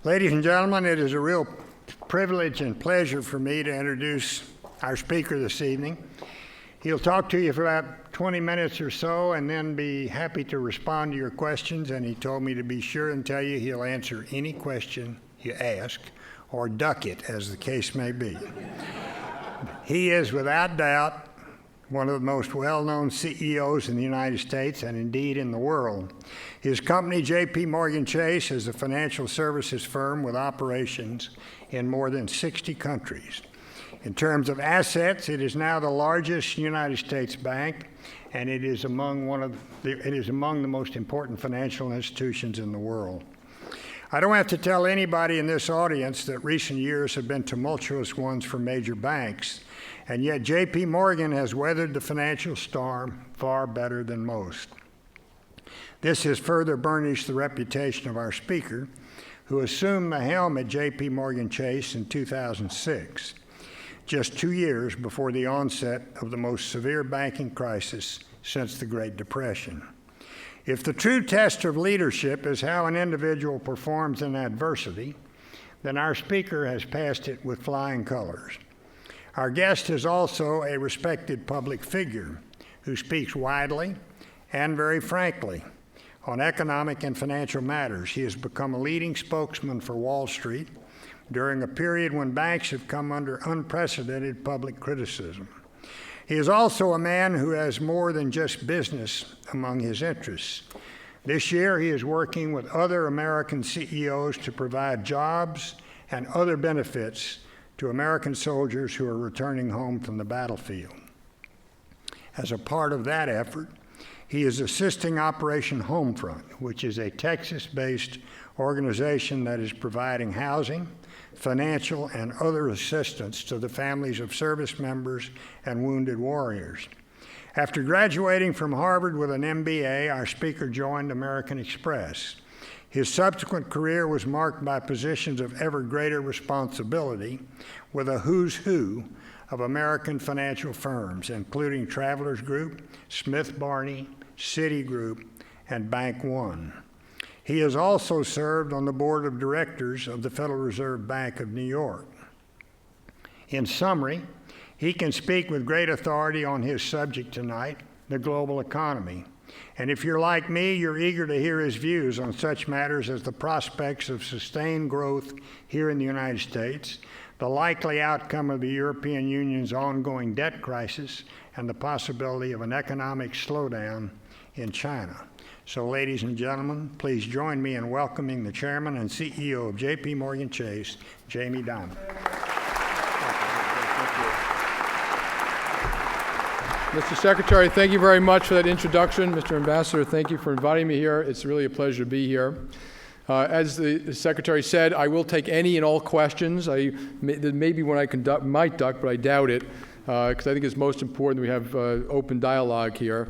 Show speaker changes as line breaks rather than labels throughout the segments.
Ladies and gentlemen, it is a real privilege and pleasure for me to introduce our speaker this evening. He'll talk to you for about 20 minutes or so and then be happy to respond to your questions, and he told me to be sure and tell you he'll answer any question you ask or duck it, as the case may be. He is without doubt one of the most well-known CEOs in the United States and indeed in the world. His company, JPMorgan Chase, is a financial services firm with operations in more than 60 countries. In terms of assets, it is now the largest United States bank, and it is among the most important financial institutions in the world. I don't have to tell anybody in this audience that recent years have been tumultuous ones for major banks, and yet JPMorgan has weathered the financial storm far better than most. This has further burnished the reputation of our speaker, who assumed the helm at JPMorgan Chase in 2006, just 2 years before the onset of the most severe banking crisis since the Great Depression. If the true test of leadership is how an individual performs in adversity, then our speaker has passed it with flying colors. Our guest is also a respected public figure who speaks widely and very frankly on economic and financial matters. He has become a leading spokesman for Wall Street during a period when banks have come under unprecedented public criticism. He is also a man who has more than just business among his interests. This year, he is working with other American CEOs to provide jobs and other benefits to American soldiers who are returning home from the battlefield. As a part of that effort, he is assisting Operation Homefront, which is a Texas-based organization that is providing housing, financial, and other assistance to the families of service members and wounded warriors. After graduating from Harvard with an MBA, our speaker joined American Express. His subsequent career was marked by positions of ever greater responsibility with a who's who of American financial firms, including Travelers Group, Smith Barney, Citigroup, and Bank One. He has also served on the board of directors of the Federal Reserve Bank of New York. In summary, he can speak with great authority on his subject tonight, the global economy. And if you're like me, you're eager to hear his views on such matters as the prospects of sustained growth here in the United States, the likely outcome of the European Union's ongoing debt crisis, and the possibility of an economic slowdown in China. So, ladies and gentlemen, please join me in welcoming the Chairman and CEO of JPMorgan Chase, Jamie Dimon.
Mr. Secretary, thank you very much for that introduction. Mr. Ambassador, thank you for inviting me here. It's really a pleasure to be here. As the Secretary said, I will take any and all questions. Maybe when I might duck, but I doubt it, because I think it's most important we have open dialogue here.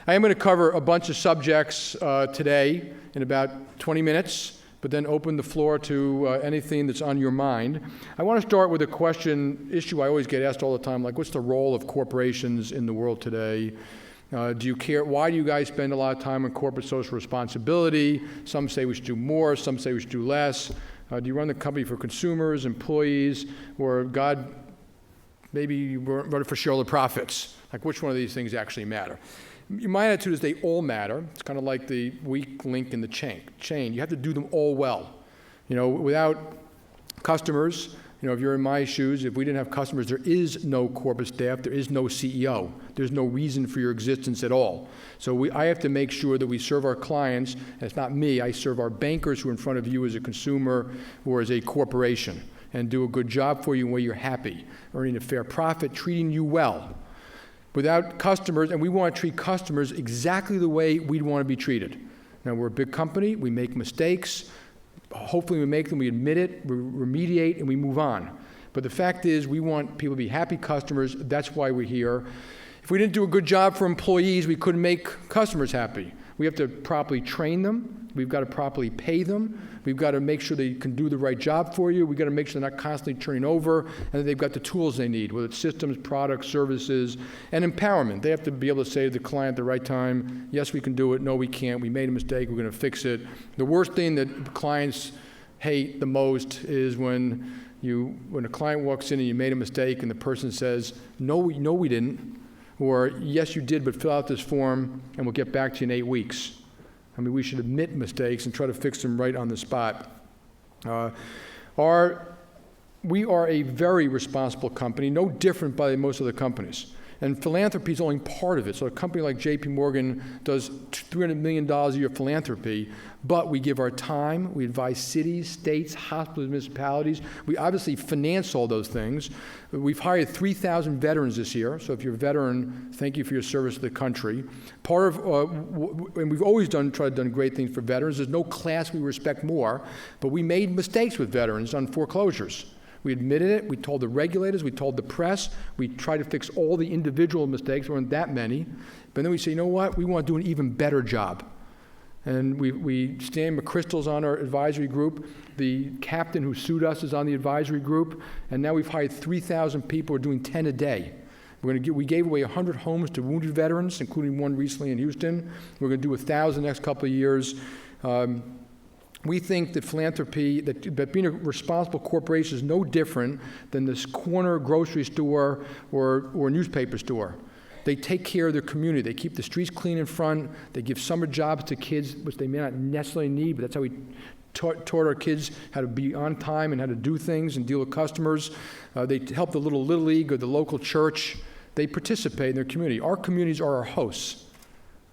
I am going to cover a bunch of subjects today in about 20 minutes, but then open the floor to anything that's on your mind. I want to start with a issue I always get asked all the time, like what's the role of corporations in the world today? Do you care? Why do you guys spend a lot of time on corporate social responsibility? Some say we should do more, some say we should do less. Do you run the company for consumers, employees, or God, maybe you run it for shareholder profits? Like which one of these things actually matter? My attitude is they all matter. It's kind of like the weak link in the chain. You have to do them all well. Without customers, if you're in my shoes, if we didn't have customers, there is no corporate staff, there is no CEO. There's no reason for your existence at all. So I have to make sure that we serve our clients, and it's not me, I serve our bankers who are in front of you as a consumer or as a corporation, and do a good job for you where you're happy, earning a fair profit, treating you well. Without customers, and we want to treat customers exactly the way we'd want to be treated. Now, we're a big company, we make mistakes. Hopefully we make them, we admit it, we remediate, and we move on. But the fact is, we want people to be happy customers. That's why we're here. If we didn't do a good job for employees, we couldn't make customers happy. We have to properly train them. We've got to properly pay them. We've got to make sure they can do the right job for you. We've got to make sure they're not constantly turning over and that they've got the tools they need, whether it's systems, products, services, and empowerment. They have to be able to say to the client at the right time, yes, we can do it. No, we can't. We made a mistake. We're going to fix it. The worst thing that clients hate the most is when a client walks in and you made a mistake and the person says, no, we didn't, or yes, you did, but fill out this form and we'll get back to you in 8 weeks. I mean, we should admit mistakes and try to fix them right on the spot. We are a very responsible company, no different by most other companies. And philanthropy is only part of it. So a company like JPMorgan does $300 million a year philanthropy, but we give our time, we advise cities, states, hospitals, municipalities. We obviously finance all those things. We've hired 3,000 veterans this year, so if you're a veteran, thank you for your service to the country. And we've always tried to do great things for veterans. There's no class we respect more, but we made mistakes with veterans on foreclosures. We admitted it, we told the regulators, we told the press, we tried to fix all the individual mistakes, there weren't that many, but then we say, you know what, we want to do an even better job. And Stan McChrystal's on our advisory group, the captain who sued us is on the advisory group, and now we've hired 3,000 people, we're doing 10 a day. We gave away 100 homes to wounded veterans, including one recently in Houston. We're going to do 1,000 the next couple of years. We think that philanthropy, that being a responsible corporation is no different than this corner grocery store or newspaper store. They take care of their community. They keep the streets clean in front. They give summer jobs to kids, which they may not necessarily need, but that's how we taught our kids how to be on time and how to do things and deal with customers. They help the Little League or the local church. They participate in their community. Our communities are our hosts.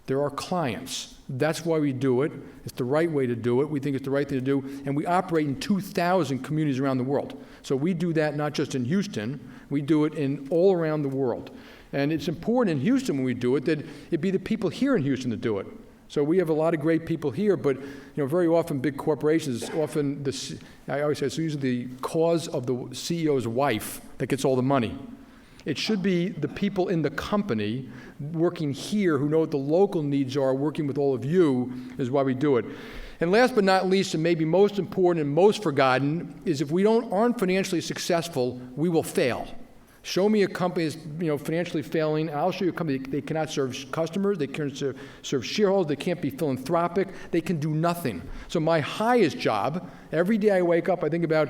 They're our clients. That's why we do it. It's the right way to do it. We think it's the right thing to do. And we operate in 2,000 communities around the world. So we do that not just in Houston. We do it in all around the world. And it's important in Houston when we do it that it be the people here in Houston that do it. So we have a lot of great people here, but very often big corporations, I always say it's usually the cause of the CEO's wife that gets all the money. It should be the people in the company working here who know what the local needs are, working with all of you is why we do it. And last but not least, and maybe most important and most forgotten, is if we aren't financially successful, we will fail. Show me a company that's financially failing, I'll show you a company they cannot serve customers, they can't serve shareholders, they can't be philanthropic, they can do nothing. So my highest job, every day I wake up, I think about,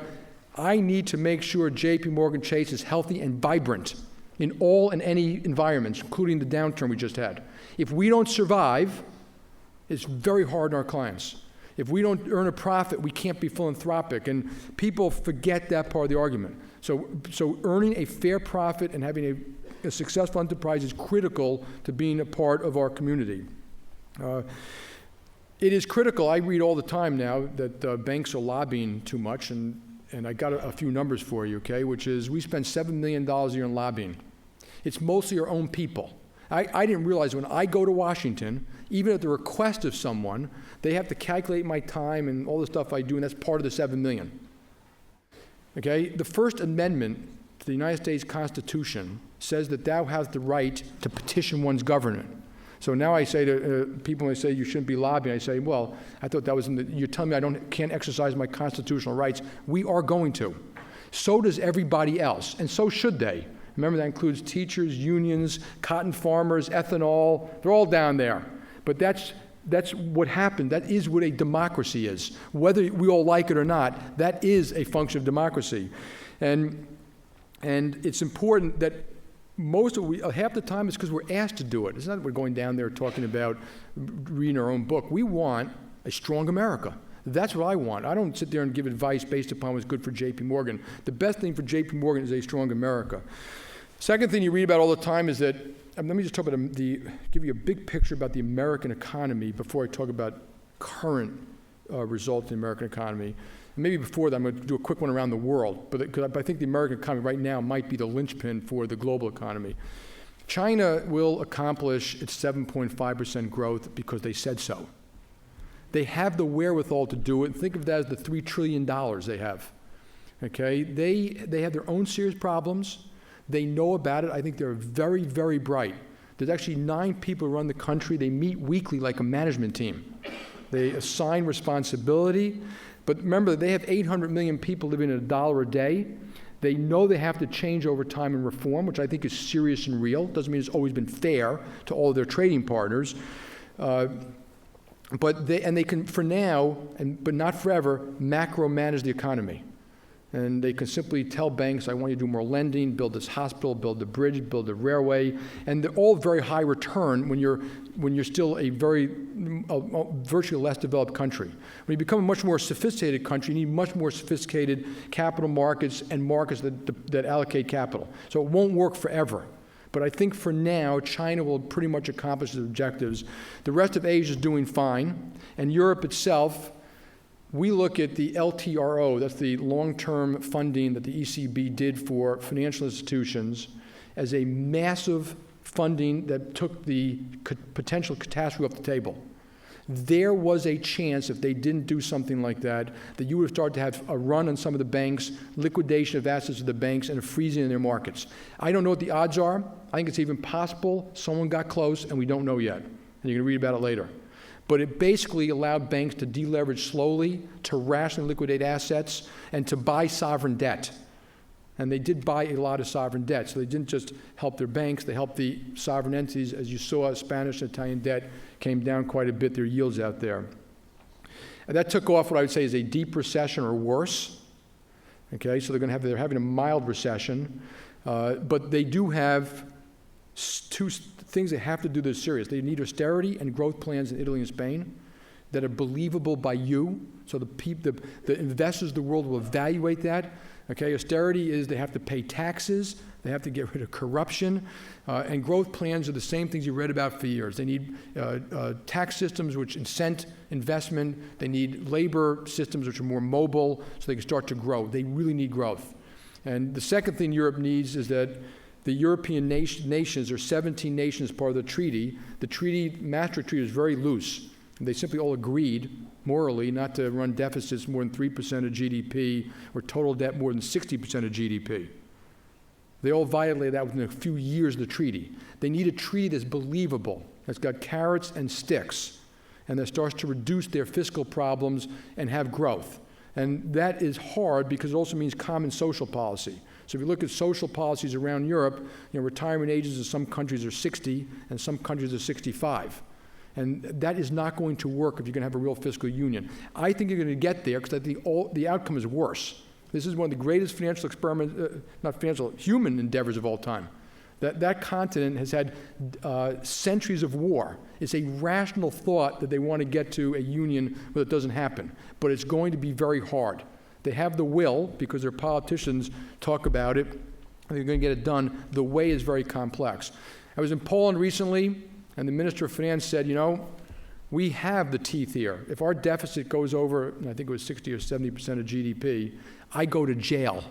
I need to make sure JPMorgan Chase is healthy and vibrant in all and any environments, including the downturn we just had. If we don't survive, it's very hard on our clients. If we don't earn a profit, we can't be philanthropic, and people forget that part of the argument. So earning a fair profit and having a successful enterprise is critical to being a part of our community. It is critical, I read all the time now, that banks are lobbying too much, and I got a few numbers for you, okay, which is we spend $7 million a year in lobbying. It's mostly our own people. I didn't realize when I go to Washington, even at the request of someone, they have to calculate my time and all the stuff I do, and that's part of the $7 million. Okay, the First Amendment to the United States Constitution says that thou hast the right to petition one's government. So now I say to people, when they say you shouldn't be lobbying, I say, well, I thought that was you're telling me I can't exercise my constitutional rights. We are going to. So does everybody else, and so should they. Remember, that includes teachers, unions, cotton farmers, ethanol. They're all down there. But that's what happened. That is what a democracy is. Whether we all like it or not, that is a function of democracy. And it's important that half the time it's because we're asked to do it. It's not that we're going down there talking about reading our own book. We want a strong America. That's what I want. I don't sit there and give advice based upon what's good for JPMorgan. The best thing for JPMorgan is a strong America. Second thing you read about all the time is that, let me just talk about give you a big picture about the American economy before I talk about current results in the American economy. And maybe before that, I'm going to do a quick one around the world, because I think the American economy right now might be the linchpin for the global economy. China will accomplish its 7.5% growth because they said so. They have the wherewithal to do it. Think of that as the $3 trillion they have. Okay, they have their own serious problems. They know about it. I think they're very, very bright. There's actually 9 people who run the country. They meet weekly like a management team. They assign responsibility. But remember, they have 800 million people living at $1 a day. They know they have to change over time and reform, which I think is serious and real. Doesn't mean it's always been fair to all of their trading partners. But they can, for now, but not forever, macro manage the economy. And they can simply tell banks, I want you to do more lending, build this hospital, build the bridge, build the railway, and they're all very high return when you're still a virtually less developed country. When you become a much more sophisticated country, you need much more sophisticated capital markets and markets that allocate capital. So it won't work forever. But I think for now, China will pretty much accomplish its objectives. The rest of Asia is doing fine, and Europe itself, we look at the LTRO, that's the long-term funding that the ECB did for financial institutions, as a massive funding that took the potential catastrophe off the table. There was a chance, if they didn't do something like that you would have started to have a run on some of the banks, liquidation of assets of the banks, and a freezing in their markets. I don't know what the odds are. I think it's even possible someone got close, and we don't know yet. And you're going to read about it later. But it basically allowed banks to deleverage slowly, to rationally liquidate assets, and to buy sovereign debt. And they did buy a lot of sovereign debt. So they didn't just help their banks, they helped the sovereign entities. As you saw, Spanish and Italian debt came down quite a bit, their yields out there. And that took off what I would say is a deep recession or worse. Okay, so they're having a mild recession. But they do have two things they have to do that are serious. They need austerity and growth plans in Italy and Spain that are believable by you. So the investors of the world will evaluate that. Okay, austerity is they have to pay taxes, they have to get rid of corruption, and growth plans are the same things you read about for years. They need tax systems which incent investment. They need labor systems which are more mobile so they can start to grow. They really need growth. And the second thing Europe needs is that the European nations, or 17 nations part of the treaty, Maastricht Treaty is very loose. They simply all agreed, morally, not to run deficits more than 3% of GDP or total debt more than 60% of GDP. They all violated that within a few years of the treaty. They need a treaty that's believable, that's got carrots and sticks, and that starts to reduce their fiscal problems and have growth. And that is hard because it also means common social policy. So if you look at social policies around Europe, retirement ages in some countries are 60 and some countries are 65. And that is not going to work if you're going to have a real fiscal union. I think you're going to get there because the outcome is worse. This is one of the greatest financial experiments, human endeavors of all time. That continent has had centuries of war. It's a rational thought that they want to get to a union, but it doesn't happen. But it's going to be very hard. They have the will because their politicians talk about it, and they're going to get it done. The way is very complex. I was in Poland recently, and the Minister of Finance said, we have the teeth here. If our deficit goes over, and I think it was 60 or 70% of GDP, I go to jail.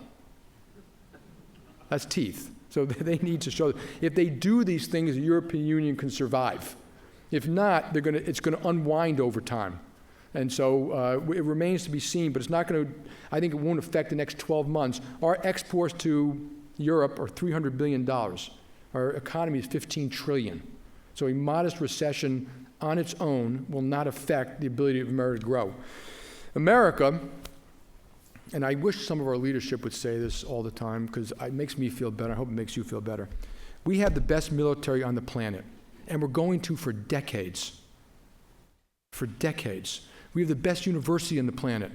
That's teeth. So they need to show, if they do these things, the European Union can survive. If not, it's going to unwind over time. And so it remains to be seen, but it's not going to, I think it won't affect the next 12 months. Our exports to Europe are $300 billion. Our economy is $15 trillion. So a modest recession on its own will not affect the ability of America to grow. America, and I wish some of our leadership would say this all the time because it makes me feel better. I hope it makes you feel better. We have the best military on the planet, and we're going to for decades. For decades. We have the best university on the planet,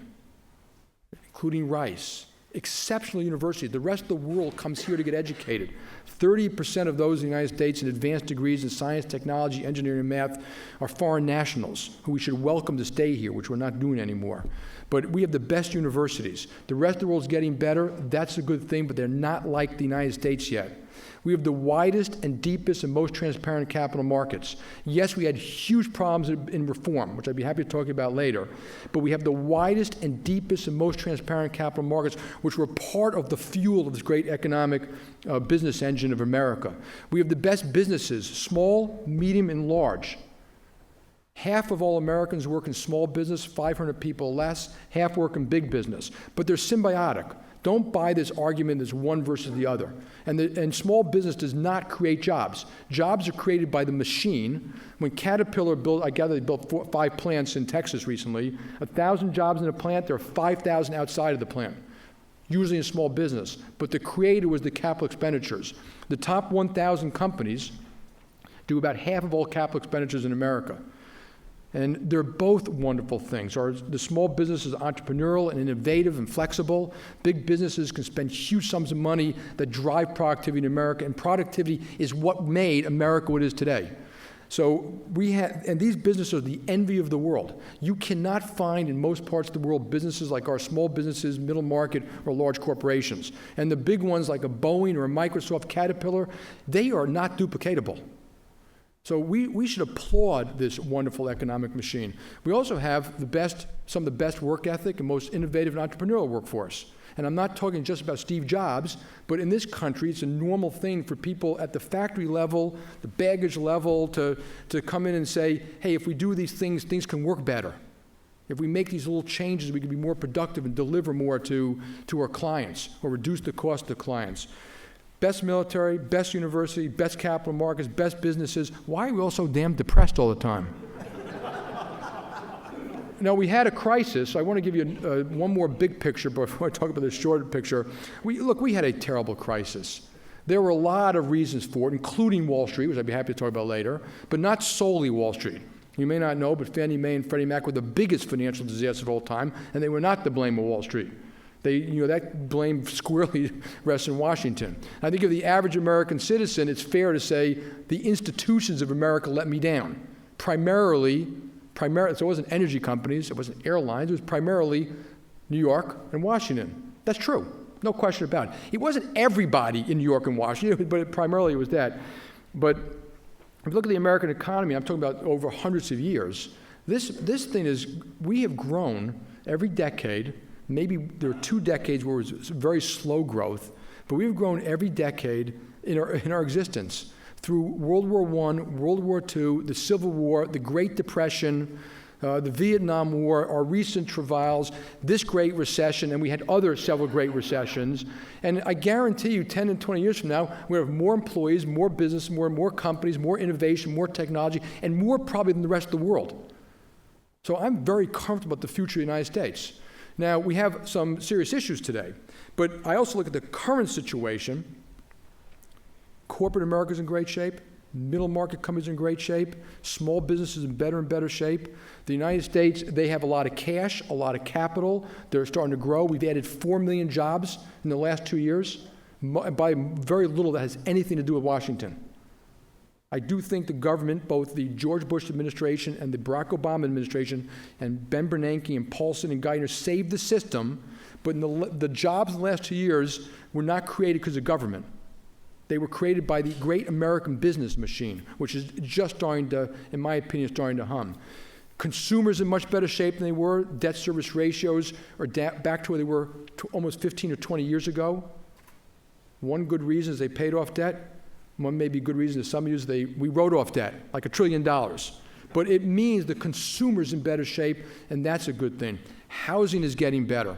including Rice. Exceptional university. The rest of the world comes here to get educated. 30% of those in the United States in advanced degrees in science, technology, engineering, and math are foreign nationals who we should welcome to stay here, which we're not doing anymore. But we have the best universities. The rest of the world's getting better. That's a good thing, but they're not like the United States yet. We have the widest and deepest and most transparent capital markets. Yes, we had huge problems in reform, which I'd be happy to talk about later, but we have the widest and deepest and most transparent capital markets, which were part of the fuel of this great economic business engine of America. We have the best businesses, small, medium, and large. Half of all Americans work in small business, 500 people less. Half work in big business. But they're symbiotic. Don't buy this argument as one versus the other. And small business does not create jobs. Jobs are created by the machine. When Caterpillar built, I gather they built 5 plants in Texas recently, 1,000 jobs in a plant, there are 5,000 outside of the plant, usually in small business. But the creator was the capital expenditures. The top 1,000 companies do about half of all capital expenditures in America. And they're both wonderful things. The small business is entrepreneurial and innovative and flexible. Big businesses can spend huge sums of money that drive productivity in America, and productivity is what made America what it is today. So and these businesses are the envy of the world. You cannot find in most parts of the world businesses like our small businesses, middle market, or large corporations. And the big ones like a Boeing or a Microsoft, Caterpillar, they are not duplicatable. So we should applaud this wonderful economic machine. We also have some of the best work ethic and most innovative and entrepreneurial workforce. And I'm not talking just about Steve Jobs, but in this country, it's a normal thing for people at the factory level, the baggage level, to come in and say, hey, if we do these things, things can work better. If we make these little changes, we can be more productive and deliver more to our clients or reduce the cost to clients. Best military, best university, best capital markets, best businesses. Why are we all so damn depressed all the time? Now, we had a crisis. I want to give you one more big picture before I talk about the short picture. We had a terrible crisis. There were a lot of reasons for it, including Wall Street, which I'd be happy to talk about later, but not solely Wall Street. You may not know, but Fannie Mae and Freddie Mac were the biggest financial disasters of all time, and they were not the blame of Wall Street. That blame squarely rests in Washington. I think of the average American citizen, it's fair to say the institutions of America let me down. Primarily, so it wasn't energy companies, it wasn't airlines, it was primarily New York and Washington. That's true, no question about it. It wasn't everybody in New York and Washington, but primarily it was that. But if you look at the American economy, I'm talking about over hundreds of years, this thing is, we have grown every decade. Maybe there are 2 decades where it was very slow growth, but we've grown every decade in our existence. Through World War I, World War II, the Civil War, the Great Depression, the Vietnam War, our recent travails, this Great Recession, and we had several Great Recessions. And I guarantee you 10 and 20 years from now, we have more employees, more business, more companies, more innovation, more technology, and more probably than the rest of the world. So I'm very comfortable about the future of the United States. Now, we have some serious issues today, but I also look at the current situation. Corporate America is in great shape. Middle market companies are in great shape. Small businesses in better and better shape. The United States, they have a lot of cash, a lot of capital. They're starting to grow. We've added 4 million jobs in the last 2 years, by very little that has anything to do with Washington. I do think the government, both the George Bush administration and the Barack Obama administration, and Ben Bernanke and Paulson and Geithner saved the system, but the jobs in the last 2 years were not created because of government. They were created by the great American business machine, which is just starting to, in my opinion, starting to hum. Consumers in much better shape than they were. Debt service ratios are back to where they were almost 15 or 20 years ago. One good reason is they paid off debt. One may be good reason to some use we wrote off debt, like $1 trillion. But it means the consumer's in better shape, and that's a good thing. Housing is getting better.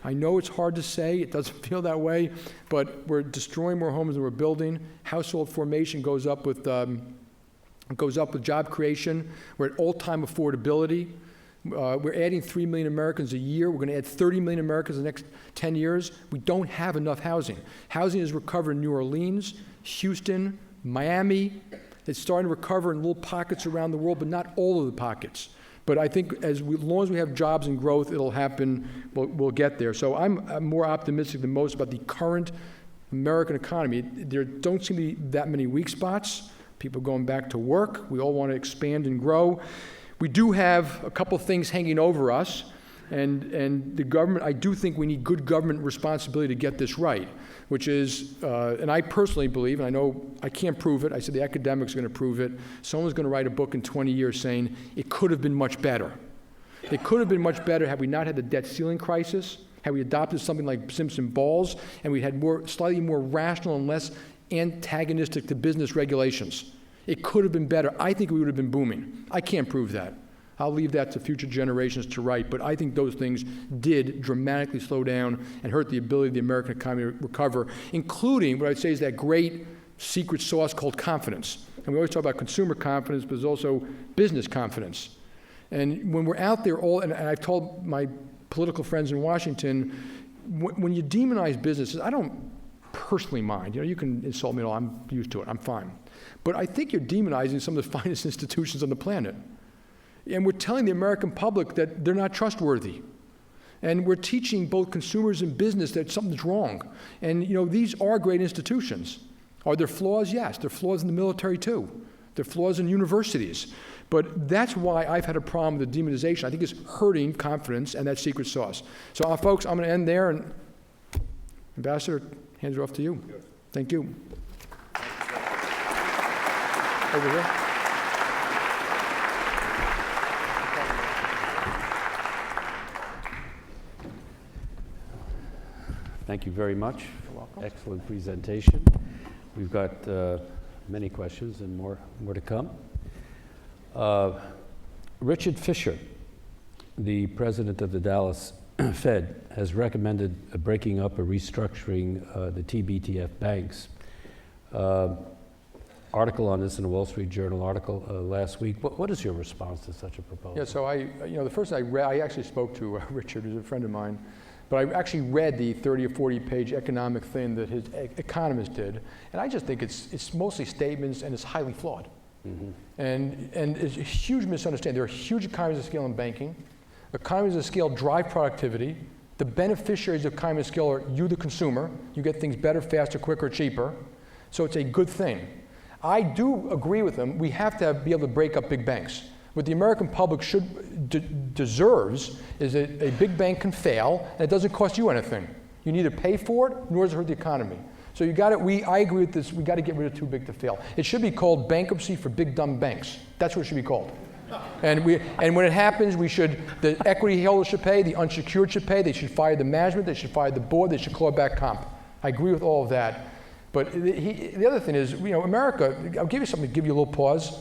I know it's hard to say, it doesn't feel that way, but we're destroying more homes than we're building. Household formation goes up with job creation. We're at all-time affordability. We're adding 3 million Americans a year. We're going to add 30 million Americans in the next 10 years. We don't have enough housing. Housing has recovered in New Orleans, Houston, Miami. It's starting to recover in little pockets around the world, but not all of the pockets. But I think as long as we have jobs and growth, it'll happen. We'll get there. So I'm more optimistic than most about the current American economy. There don't seem to be that many weak spots. People going back to work. We all want to expand and grow. We do have a couple things hanging over us, and the government, I do think we need good government responsibility to get this right, which is, and I personally believe, and I know I can't prove it, I said the academics are going to prove it, someone's going to write a book in 20 years saying it could have been much better. It could have been much better had we not had the debt ceiling crisis, had we adopted something like Simpson-Bowles, and we had slightly more rational and less antagonistic to business regulations. It could have been better. I think we would have been booming. I can't prove that. I'll leave that to future generations to write, but I think those things did dramatically slow down and hurt the ability of the American economy to recover, including what I'd say is that great secret sauce called confidence. And we always talk about consumer confidence, but there's also business confidence. And when we're out there and I've told my political friends in Washington, when you demonize businesses, I don't personally mind. You can insult me at all. I'm used to it. I'm fine. But I think you're demonizing some of the finest institutions on the planet. And we're telling the American public that they're not trustworthy. And we're teaching both consumers and business that something's wrong. And these are great institutions. Are there flaws? Yes. There are flaws in the military too. There are flaws in universities. But that's why I've had a problem with the demonization. I think it's hurting confidence and that secret sauce. So folks, I'm going to end there, and Ambassador, hands it off to you. Thank you. Over here.
Thank you very much.
You're welcome.
Excellent presentation. We've got many questions and more to come. Richard Fisher, the president of the Dallas Fed, has recommended breaking up or restructuring the TBTF banks. Article on this in the Wall Street Journal article last week. What is your response to such a proposal?
Yeah, so the first I read, I actually spoke to Richard, who's a friend of mine, but I actually read the 30 or 40 page economic thing that his economist did, and I just think it's mostly statements and it's highly flawed. Mm-hmm. And it's a huge misunderstanding. There are huge economies of scale in banking. Economies of scale drive productivity. The beneficiaries of economies of scale are you, the consumer. You get things better, faster, quicker, cheaper. So it's a good thing. I do agree with them. We have to be able to break up big banks. What the American public deserves is that a big bank can fail and it doesn't cost you anything. You neither pay for it nor does it hurt the economy. So I agree with this. We got to get rid of too big to fail. It should be called bankruptcy for big dumb banks. That's what it should be called. And when it happens, the equity holders should pay, the unsecured should pay, they should fire the management, they should fire the board, they should claw back comp. I agree with all of that. But the other thing is, America, I'll give you something to give you a little pause.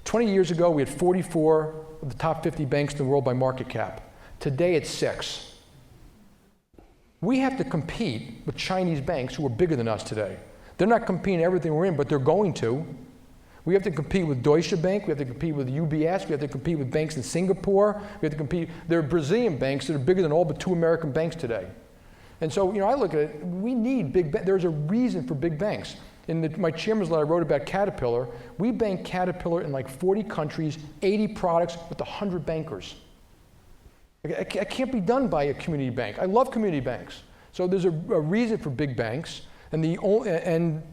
20 years ago, we had 44 of the top 50 banks in the world by market cap. Today, it's 6. We have to compete with Chinese banks who are bigger than us today. They're not competing in everything we're in, but they're going to. We have to compete with Deutsche Bank, we have to compete with UBS, we have to compete with banks in Singapore, we have to compete. There are Brazilian banks that are bigger than all but 2 American banks today. And so, I look at it, we need big banks. There's a reason for big banks. In my chairman's letter I wrote about Caterpillar, we bank Caterpillar in like 40 countries, 80 products with 100 bankers. It can't be done by a community bank. I love community banks. So there's a reason for big banks, and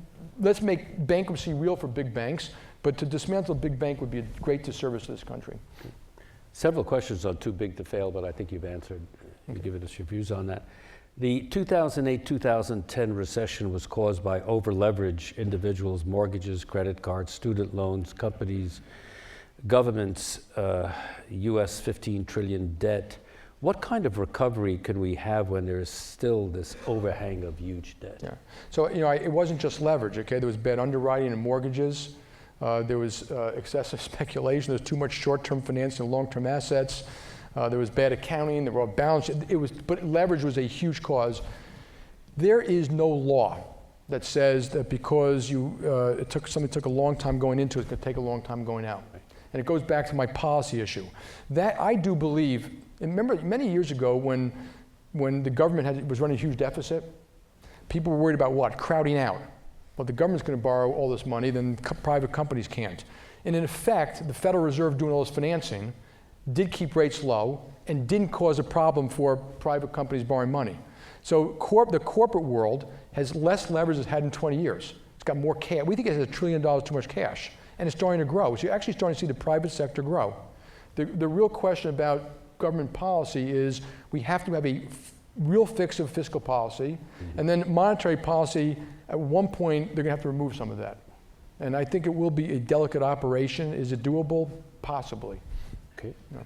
let's make bankruptcy real for big banks, but to dismantle a big bank would be a great disservice to this country.
Several questions on too big to fail, but I think you've answered. You've given us your views on that. The 2008-2010 recession was caused by over-leverage individuals, mortgages, credit cards, student loans, companies, governments, US 15 trillion debt. What kind of recovery can we have when there is still this overhang of huge debt?
Yeah. So, it wasn't just leverage, okay? There was bad underwriting in mortgages. There was excessive speculation. There was too much short-term financing of long-term assets. There was bad accounting. There were balance. But leverage was a huge cause. There is no law that says that because something took a long time going into it, it's going to take a long time going out. And it goes back to my policy issue. That I do believe. And remember, many years ago, when the government was running a huge deficit, people were worried about what? Crowding out. Well, the government's going to borrow all this money, then private companies can't. And in effect, the Federal Reserve doing all this financing did keep rates low and didn't cause a problem for private companies borrowing money. So the corporate world has less leverage than it's had in 20 years. It's got more cash. We think it has $1 trillion too much cash, and it's starting to grow. So you're actually starting to see the private sector grow. The real question about government policy is we have to have a real fix of fiscal policy, and then monetary policy, at one point, they're going to have to remove some of that. And I think it will be a delicate operation. Is it doable? Possibly.
Okay.
Yeah.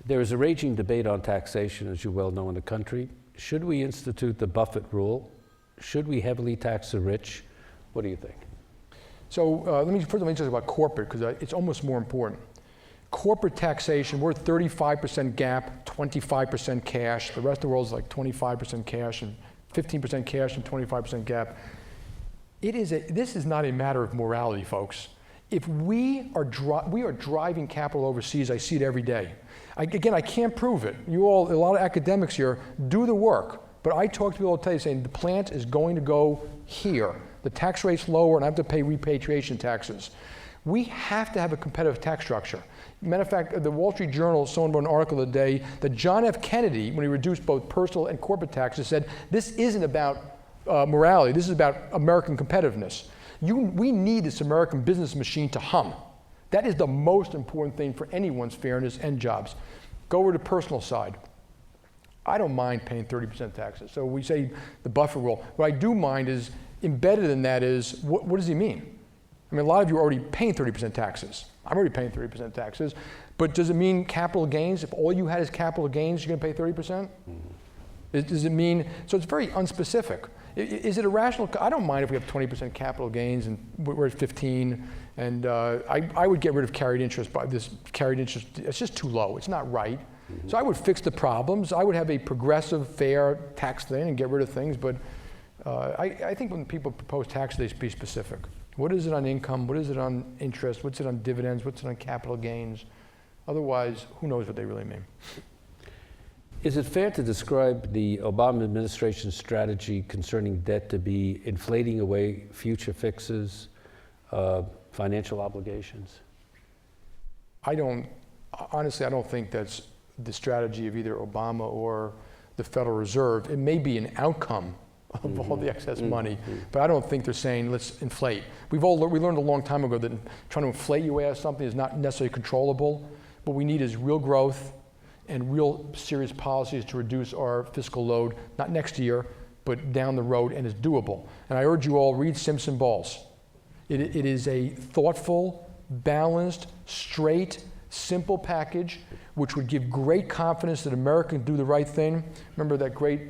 There is a raging debate on taxation, as you well know, in the country. Should we institute the Buffett rule? Should we heavily tax the rich? What do you think?
So let me talk about corporate, because it's almost more important. Corporate taxation, we're 35% GAAP, 25% cash. The rest of the world is like 25% cash and 15% cash and 25% GAAP. This is not a matter of morality, folks. If we are driving capital overseas, I see it every day. I can't prove it. A lot of academics here, do the work. But I talk to people all the time saying the plant is going to go here. The tax rate's lower and I have to pay repatriation taxes. We have to have a competitive tax structure. Matter of fact, the Wall Street Journal, someone wrote an article today that John F. Kennedy, when he reduced both personal and corporate taxes, said this isn't about morality, this is about American competitiveness. We need this American business machine to hum. That is the most important thing for anyone's fairness and jobs. Go over to the personal side. I don't mind paying 30% taxes. So we say the buffer rule. What I do mind is, embedded in that is, what does he mean? I mean, a lot of you are already paying 30% taxes. I'm already paying 30% taxes. But does it mean capital gains? If all you had is capital gains, you're going to pay 30%? Does it mean, so it's very unspecific. Is it a rational, I don't mind if we have 20% capital gains and we're at 15, and I would get rid of carried interest, by this carried interest, it's just too low, it's not right. So I would fix the problems, I would have a progressive, fair tax thing and get rid of things, but I think when people propose taxes, they should be specific. What is it on income? What is it on interest? What's it on dividends? What's it on capital gains? Otherwise, who knows what they really mean?
Is it fair to describe the Obama administration's strategy concerning debt to be inflating away future fixes, financial obligations?
Honestly, I don't think that's the strategy of either Obama or the Federal Reserve. It may be an outcome of all the excess money, but I don't think they're saying let's inflate. We learned a long time ago that trying to inflate your way out of something is not necessarily controllable. What we need is real growth and real serious policies to reduce our fiscal load, not next year, but down the road, and it's doable. And I urge you all, read Simpson Balls. It is a thoughtful, balanced, straight, simple package which would give great confidence that America can do the right thing. Remember that great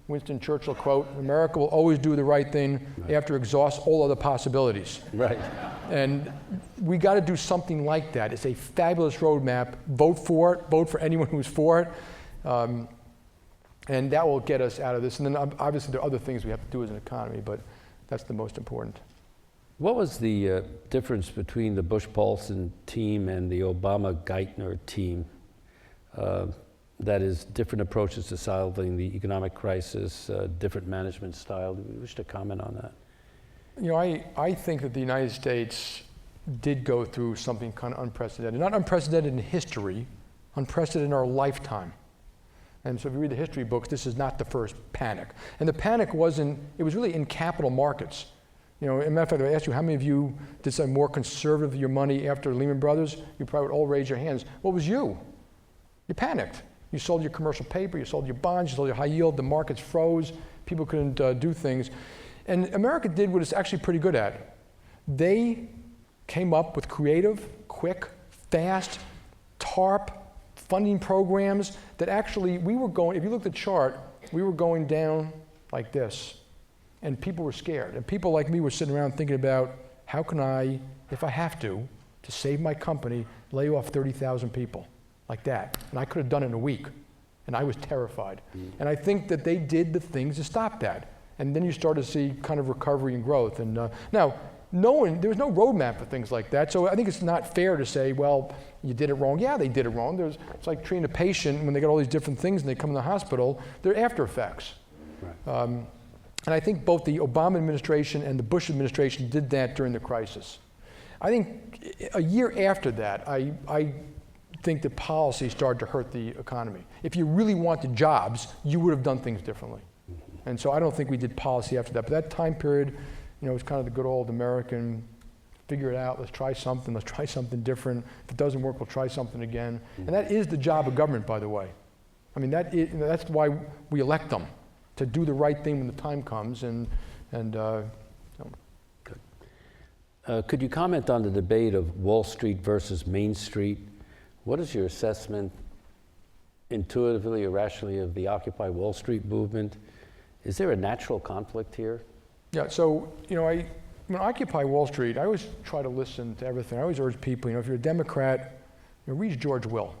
Winston Churchill quote, America will always do the right thing after it exhausts all other possibilities.
Right.
And we got to do something like that. It's a fabulous roadmap. Vote for it. Vote for anyone who's for it. And that will get us out of this. And then obviously there are other things we have to do as an economy, but that's the most important.
What was the difference between the Bush-Paulson team and the Obama-Geithner team? That is, different approaches to solving the economic crisis, different management style. Do you wish to comment on that?
You know, I think that the United States did go through something kind of unprecedented. Not unprecedented in history, unprecedented in our lifetime. And so if you read the history books, this is not the first panic. And the panic it was really in capital markets. You know, as a matter of fact, if I asked you how many of you did something more conservative with your money after Lehman Brothers, you probably would all raise your hands. What was you? You panicked. You sold your commercial paper, you sold your bonds, you sold your high yield, the markets froze, people couldn't do things. And America did what it's actually pretty good at. They came up with creative, quick, fast, TARP funding programs that actually, if you look at the chart, we were going down like this. And people were scared. And people like me were sitting around thinking about, how can I, if I have to save my company, lay off 30,000 people? Like that. And I could have done it in a week. And I was terrified. And I think that they did the things to stop that. And then you start to see kind of recovery and growth. And now, there was no roadmap for things like that. So I think it's not fair to say, well, you did it wrong. Yeah, they did it wrong. It's like treating a patient when they got all these different things and they come in the hospital. They're after effects. Right. And I think both the Obama administration and the Bush administration did that during the crisis. I think a year after that, I think the policy started to hurt the economy. If you really wanted jobs, you would have done things differently. And so I don't think we did policy after that. But that time period, you know, was kind of the good old American, figure it out, let's try something different. If it doesn't work, we'll try something again. And that is the job of government, by the way. I mean, that's why we elect them, to do the right thing when the time comes.
Could you comment on the debate of Wall Street versus Main Street? What is your assessment, intuitively or rationally, of the Occupy Wall Street movement? Is there a natural conflict here?
Yeah, so, you know, when Occupy Wall Street, I always try to listen to everything. I always urge people, you know, if you're a Democrat, you know, read George Will.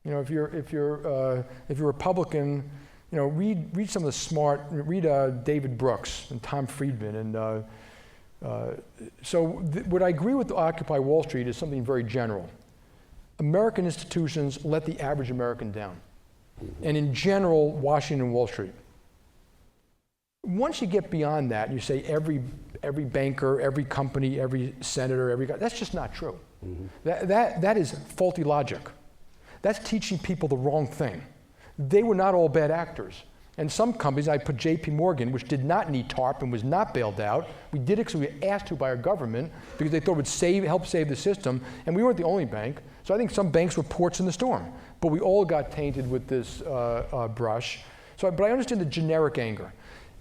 You know, if you're a Republican, you know, read some of the smart, read David Brooks and Tom Friedman. And what I agree with Occupy Wall Street is something very general. American institutions let the average American down. And in general, Washington and Wall Street. Once you get beyond that, and you say every every banker, every company, every senator, every guy. That's just not true. That is faulty logic. That's teaching people the wrong thing. They were not all bad actors. And some companies, I put JPMorgan, which did not need TARP and was not bailed out. We did it because we were asked to by our government because they thought it would help save the system. And we weren't the only bank. So I think some banks were ports in the storm. But we all got tainted with this brush. But I understand the generic anger.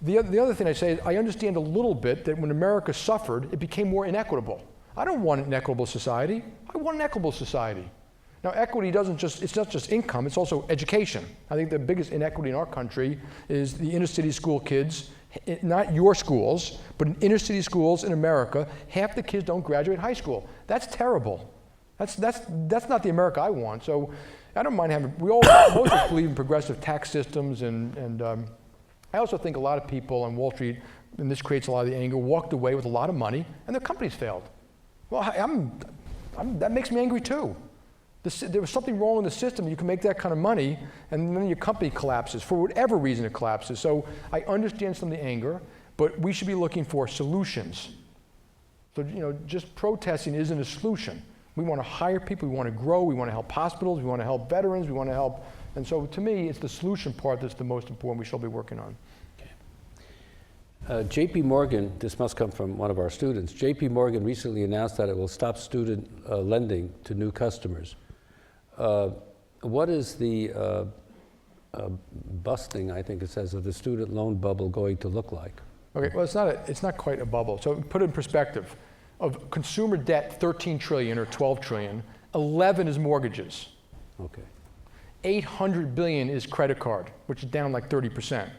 The other thing I say is I understand a little bit that when America suffered, it became more inequitable. I don't want an inequitable society. I want an equitable society. Now, equity it's not just income, it's also education. I think the biggest inequity in our country is the inner city school kids, not your schools, but in inner city schools in America, half the kids don't graduate high school. That's terrible. That's not the America I want. So I don't mind having, most of us believe in progressive tax systems, and I also think a lot of people on Wall Street, and this creates a lot of the anger, walked away with a lot of money, and their companies failed. Well, that makes me angry too. There was something wrong in the system. You can make that kind of money, and then your company collapses for whatever reason it collapses. So I understand some of the anger, but we should be looking for solutions. So just protesting isn't a solution. We want to hire people. We want to grow. We want to help hospitals. We want to help veterans. We want to help. And so to me, it's the solution part that's the most important. We should be working on.
JPMorgan, this must come from one of our students. JPMorgan recently announced that it will stop student lending to new customers. What is the busting, I think it says, of the student loan bubble going to look like?
Okay, well, it's not quite a bubble. So put it in perspective. Of consumer debt, 13 trillion or 12 trillion, 11 is mortgages.
Okay.
800 billion is credit card, which is down like 30%.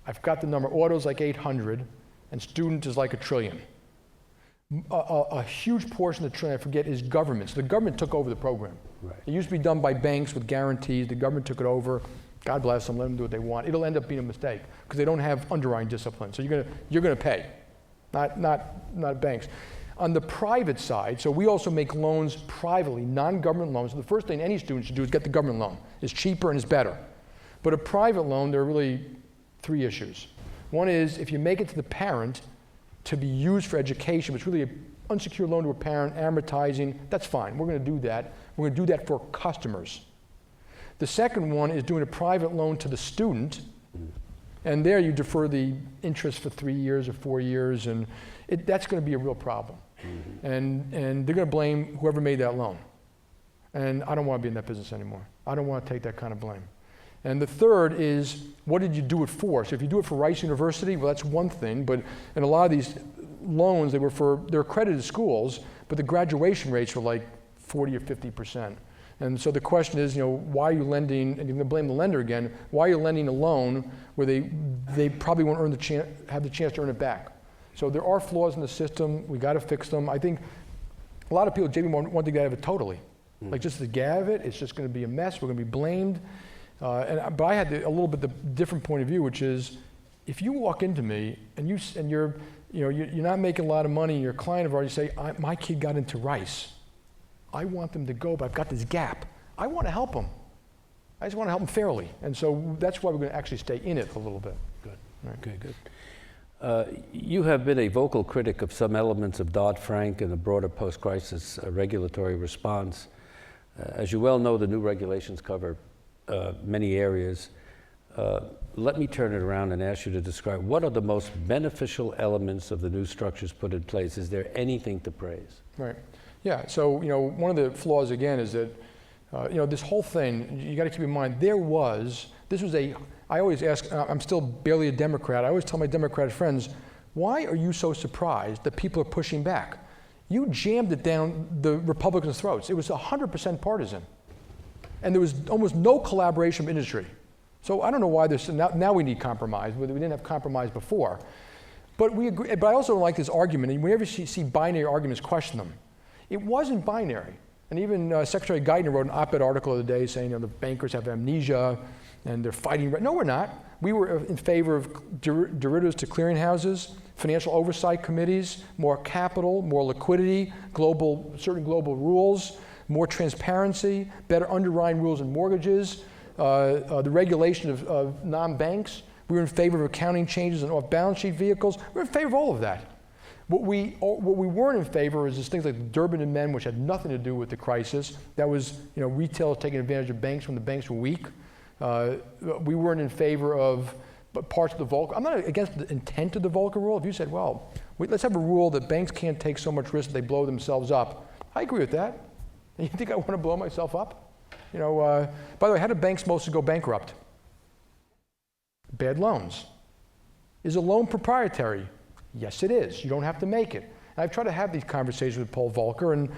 I've got the number. Auto's like 800, and student is like 1 trillion. A huge portion of the trillion, I forget, is government. So the government took over the program.
Right.
It used to be done by banks with guarantees. The government took it over. God bless them, let them do what they want. It'll end up being a mistake because they don't have underwriting discipline. So you're gonna pay, not banks. On the private side, so we also make loans privately, non-government loans. So the first thing any student should do is get the government loan. It's cheaper and it's better. But a private loan, there are really 3 issues. One is if you make it to the parent to be used for education, but it's really an unsecured loan to a parent, amortizing, that's fine. We're going to do that. We're going to do that for customers. The second one is doing a private loan to the student, and there you defer the interest for 3 years or 4 years, and that's going to be a real problem. And they're going to blame whoever made that loan. And I don't want to be in that business anymore. I don't want to take that kind of blame. And the third is, what did you do it for? So if you do it for Rice University, well, that's one thing, but in a lot of these loans, they're accredited schools, but the graduation rates are like 40 or 50%. And so the question is, why are you lending, and you're going to blame the lender again, why are you lending a loan where they probably won't have the chance to earn it back? So there are flaws in the system. We got to fix them. I think a lot of people at JPMorgan want to get out of it totally. Like just to get out of it, it's just going to be a mess. We're going to be blamed. But I had a little bit the different point of view, which is, if you walk into me and you're not making a lot of money, and your client have already say, my kid got into Rice. I want them to go, but I've got this gap. I want to help them. I just want to help them fairly. And so that's why we're going to actually stay in it a little bit.
Good.
Right.
Okay, good. You have been a vocal critic of some elements of DoddFrank and the broader post-crisis regulatory response. As you well know, the new regulations cover many areas. Let me turn it around and ask you to describe what are the most beneficial elements of the new structures put in place. Is there anything to praise?
Right. Yeah. So one of the flaws again is that this whole thing. You got to keep in mind I always ask. I'm still barely a Democrat. I always tell my Democratic friends, why are you so surprised that people are pushing back? You jammed it down the Republicans' throats. It was 100% partisan. And there was almost no collaboration with industry. So I don't know why now we need compromise, whether we didn't have compromise before. But we agree, but I also don't like this argument, and whenever you see binary arguments, question them. It wasn't binary. And even Secretary Geithner wrote an op-ed article the other day saying the bankers have amnesia and they're fighting. No, we're not. We were in favor of derivatives to clearinghouses, financial oversight committees, more capital, more liquidity, certain global rules, more transparency, better underwriting rules in mortgages, the regulation of non-banks. We were in favor of accounting changes in off-balance sheet vehicles. We were in favor of all of that. What we weren't in favor is things like the Durbin Amendment, which had nothing to do with the crisis. That was, retail taking advantage of banks when the banks were weak. We weren't in favor of parts of the Volcker. I'm not against the intent of the Volcker Rule. If you said, well, let's have a rule that banks can't take so much risk that they blow themselves up, I agree with that. You think I want to blow myself up? By the way, how do banks mostly go bankrupt? Bad loans. Is a loan proprietary? Yes, it is. You don't have to make it. And I've tried to have these conversations with Paul Volcker, and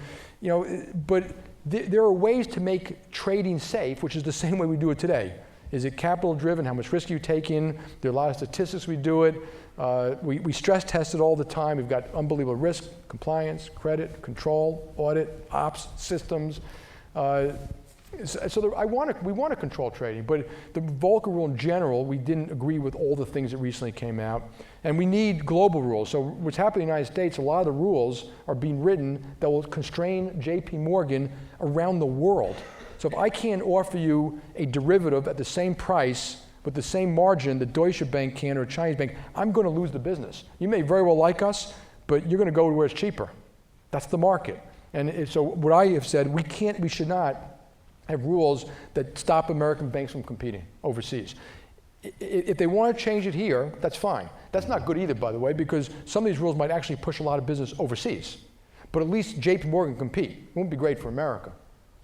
but there are ways to make trading safe, which is the same way we do it today. Is it capital driven? How much risk you take in? There are a lot of statistics we do it. We stress test it all the time. We've got unbelievable risk, compliance, credit, control, audit, ops, systems. So we want to control trading, but the Volcker Rule in general, we didn't agree with all the things that recently came out. And we need global rules. So what's happening in the United States, a lot of the rules are being written that will constrain JPMorgan around the world. So if I can't offer you a derivative at the same price with the same margin that Deutsche Bank can or a Chinese bank, I'm going to lose the business. You may very well like us, but you're going to go to where it's cheaper. That's the market. And so what I have said, we should not have rules that stop American banks from competing overseas. If they want to change it here, that's fine. That's not good either, by the way, because some of these rules might actually push a lot of business overseas. But at least JPMorgan compete. It won't be great for America.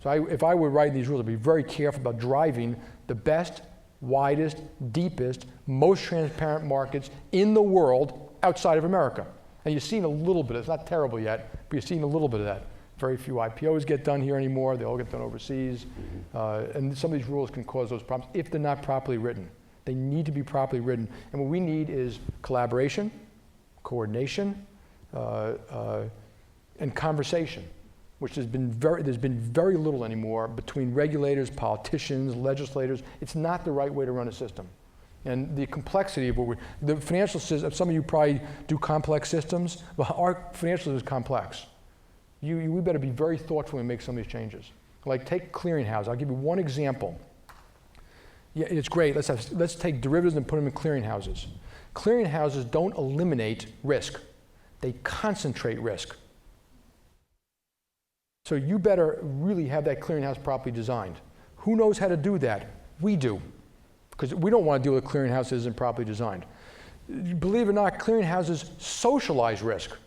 So if I were writing these rules, I'd be very careful about driving the best, widest, deepest, most transparent markets in the world outside of America. And you've seen a little bit, it's not terrible yet, but you've seen a little bit of that. Very few IPOs get done here anymore, they all get done overseas. And some of these rules can cause those problems if they're not properly written. They need to be properly written. And what we need is collaboration, coordination, and conversation, which there's been very little anymore between regulators, politicians, legislators. It's not the right way to run a system. And the complexity of the financial system, some of you probably do complex systems. Well, our financial system is complex. We better be very thoughtful when we make some of these changes. Like take clearinghouse. I'll give you one example. Yeah, it's great. Let's take derivatives and put them in clearinghouses. Clearinghouses don't eliminate risk. They concentrate risk. So you better really have that clearinghouse properly designed. Who knows how to do that? We do. Because we don't want to deal with a clearinghouse that isn't properly designed. Believe it or not, clearinghouses socialize risk.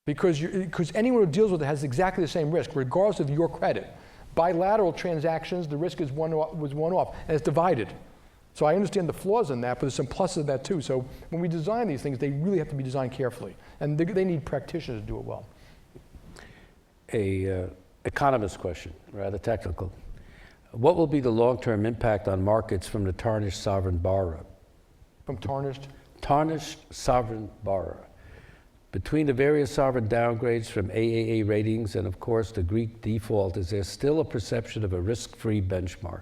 Because anyone who deals with it has exactly the same risk, regardless of your credit. Bilateral transactions, the risk is one-off, and it's divided. So I understand the flaws in that, but there's some pluses in that too. So when we design these things, they really have to be designed carefully. And they need practitioners to do it well.
A economist question, rather technical. What will be the long-term impact on markets from the tarnished sovereign borrower?
From tarnished?
Tarnished sovereign borrower. Between the various sovereign downgrades from AAA ratings and, of course, the Greek default, is there still a perception of a risk-free benchmark?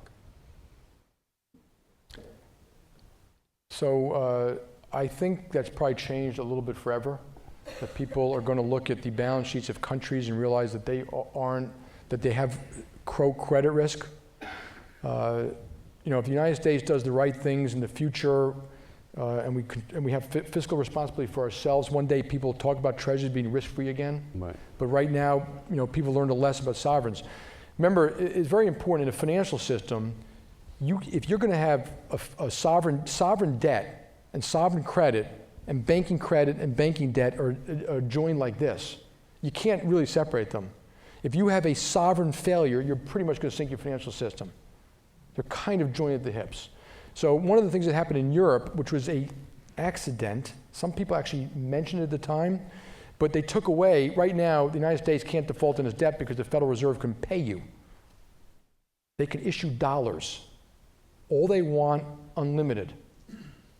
So I think that's probably changed a little bit forever. That people are going to look at the balance sheets of countries and realize that they have credit risk. If the United States does the right things in the future, and we have fiscal responsibility for ourselves, one day people talk about treasuries being risk-free again. Right. But right now, people learned less about sovereigns. Remember, it's very important in a financial system. If you're going to have a sovereign debt and sovereign credit and banking debt are joined like this, you can't really separate them. If you have a sovereign failure, you're pretty much going to sink your financial system. They're kind of joined at the hips. So one of the things that happened in Europe, which was an accident, some people actually mentioned it at the time, but they took away, right now, the United States can't default on its debt because the Federal Reserve can pay you. They can issue dollars. All they want, unlimited.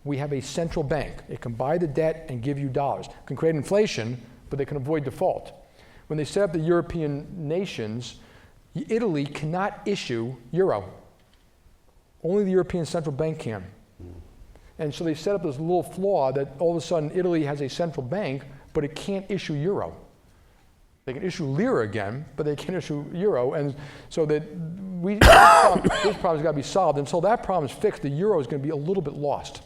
We have a central bank. It can buy the debt and give you dollars. It can create inflation, but they can avoid default. When they set up the European nations, Italy cannot issue euro. Only the European Central Bank can. And so they set up this little flaw that all of a sudden Italy has a central bank, but it can't issue euro. They can issue lira again, but they can't issue euro. And so that this problem's got to be solved. Until that problem is fixed, the euro is going to be a little bit lost.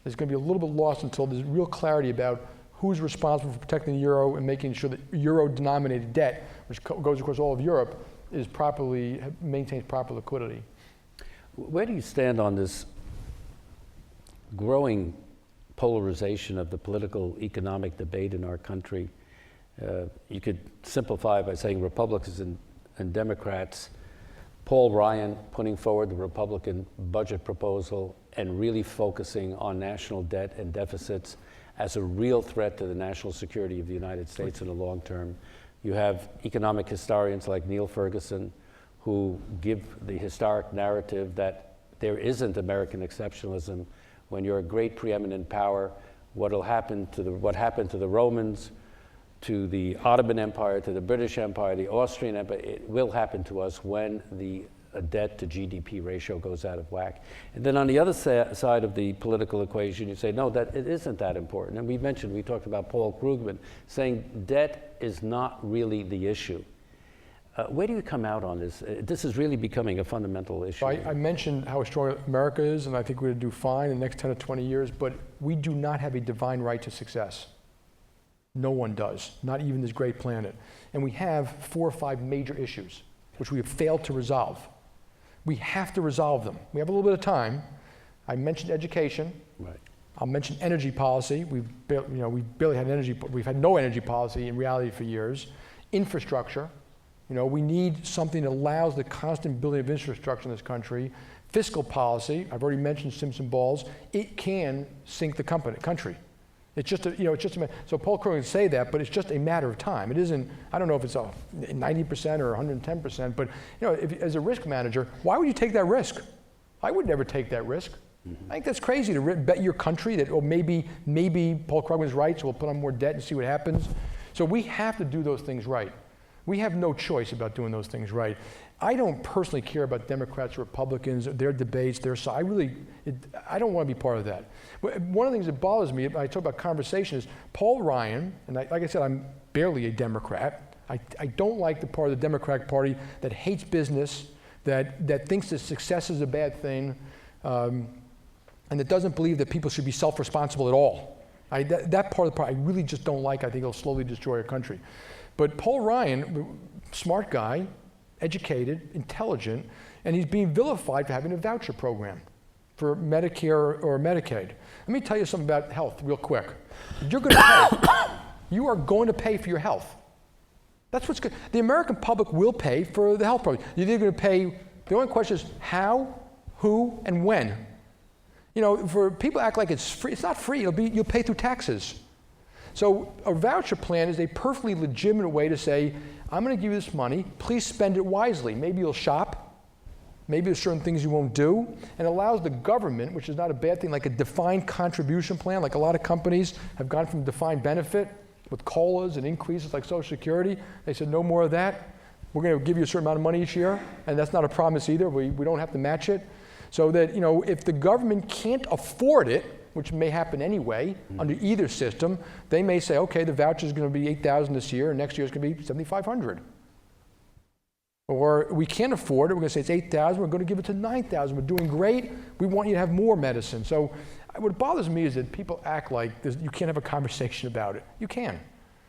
is going to be a little bit lost until there's real clarity about who's responsible for protecting the euro and making sure that euro-denominated debt, which goes across all of Europe, is maintains proper liquidity.
Where do you stand on this growing polarization of the political economic debate in our country? You could simplify by saying Republicans and Democrats, Paul Ryan putting forward the Republican budget proposal and really focusing on national debt and deficits as a real threat to the national security of the United States in the long term. You have economic historians like Neil Ferguson who give the historic narrative that there isn't American exceptionalism. When you're a great preeminent power, what happened to the Romans, to the Ottoman Empire, to the British Empire, the Austrian Empire, it will happen to us when the debt to GDP ratio goes out of whack. And then on the other side of the political equation, you say, no, that it isn't that important. And we talked about Paul Krugman saying debt is not really the issue. Where do you come out on this? This is really becoming a fundamental issue.
I mentioned how strong America is, and I think we're going to do fine in the next 10 or 20 years, but we do not have a divine right to success. No one does, not even this great planet. And we have 4 or 5 major issues, which we have failed to resolve. We have to resolve them. We have a little bit of time. I mentioned education.
Right.
I'll mention energy policy. We've had no energy policy in reality for years. Infrastructure. We need something that allows the constant building of infrastructure in this country. Fiscal policy. I've already mentioned Simpson balls. It can sink the country. It's just so Paul Krugman can say that, but it's just a matter of time. It isn't, I don't know if it's 90% or 110%, but as a risk manager, why would you take that risk? I would never take that risk. Mm-hmm. I think that's crazy to bet your country that, maybe Paul Krugman's right, so we'll put on more debt and see what happens. So we have to do those things right. We have no choice about doing those things right. I don't personally care about Democrats or Republicans, their debates, their side. I don't want to be part of that. One of the things that bothers me, I talk about conversation, is Paul Ryan, and like I said, I'm barely a Democrat. I don't like the part of the Democratic Party that hates business, that thinks that success is a bad thing, and that doesn't believe that people should be self-responsible at all. That part of the party I really just don't like. I think it'll slowly destroy our country. But Paul Ryan, smart guy, educated, intelligent, and he's being vilified for having a voucher program for Medicare or Medicaid. Let me tell you something about health real quick. You're going to pay. You are going to pay for your health. That's what's good. The American public will pay for the health program. You're going to pay. The only question is how, who, and when. For people act like it's free. It's not free. You'll pay through taxes. So a voucher plan is a perfectly legitimate way to say, I'm going to give you this money, please spend it wisely. Maybe you'll shop, maybe there's certain things you won't do, and allows the government, which is not a bad thing, like a defined contribution plan, like a lot of companies have gone from defined benefit with COLAs and increases like Social Security. They said, no more of that. We're going to give you a certain amount of money each year, and that's not a promise either. We don't have to match it. So that, if the government can't afford it, which may happen anyway, under either system, they may say, okay, the voucher is going to be $8,000 this year, and next year it's going to be $7,500. Or we can't afford it, we're going to say it's $8,000, we're going to give it to $9,000. We're doing great, we want you to have more medicine. So what bothers me is that people act like you can't have a conversation about it. You can.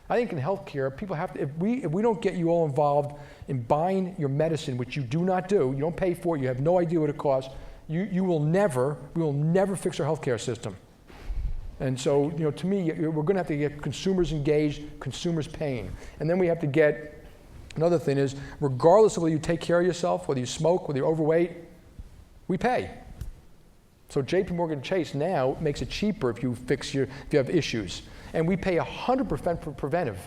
I think in healthcare, people have to, if we don't get you all involved in buying your medicine, which you do not do, you don't pay for it, you have no idea what it costs, we will never fix our healthcare system. And so, to me, we're going to have to get consumers engaged, consumers paying. And then we have to get, another thing is, regardless of whether you take care of yourself, whether you smoke, whether you're overweight, we pay. So JPMorgan Chase now makes it cheaper if you have issues. And we pay 100% for preventive,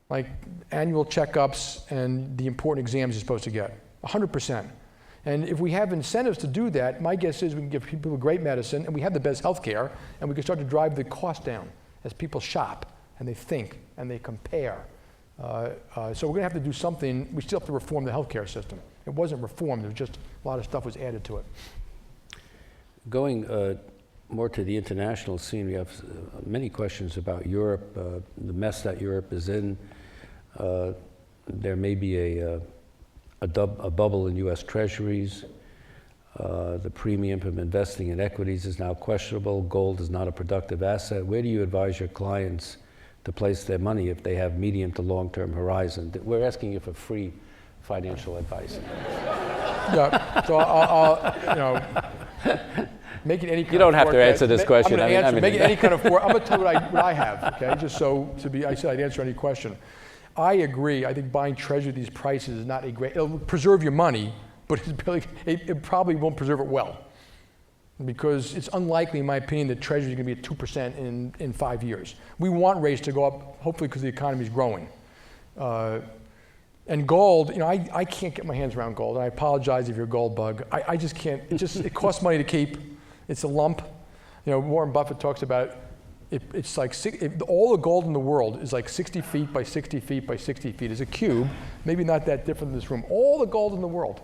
like annual checkups and the important exams you're supposed to get, 100%. And if we have incentives to do that, my guess is we can give people great medicine, and we have the best health care, and we can start to drive the cost down as people shop, and they think, and they compare. So we're going to have to do something. We still have to reform the healthcare system. It wasn't reformed. There was just a lot of stuff was added to it.
Going more to the international scene, we have many questions about Europe, the mess that Europe is in. There may be a bubble in U.S. Treasuries. The premium from investing in equities is now questionable. Gold is not a productive asset. Where do you advise your clients to place their money if they have medium to long-term horizon? We're asking you for free financial advice.
Yeah, so I'll make it any kind
You don't
of
have to answer this question.
I'm going to make it any kind of I'm going to tell you what I have, okay? Just so I said I'd answer any question. I agree. I think buying treasury at these prices is not a great, it'll preserve your money, but it probably won't preserve it well. Because it's unlikely, in my opinion, that treasury is going to be at 2% in 5 years. We want rates to go up, hopefully because the economy is growing. And gold, I can't get my hands around gold. And I apologize if you're a gold bug. I just can't. It costs money to keep. It's a lump. Warren Buffett talks about it's like all the gold in the world is like 60 feet by 60 feet by 60 feet. It's a cube, maybe not that different in this room. All the gold in the world.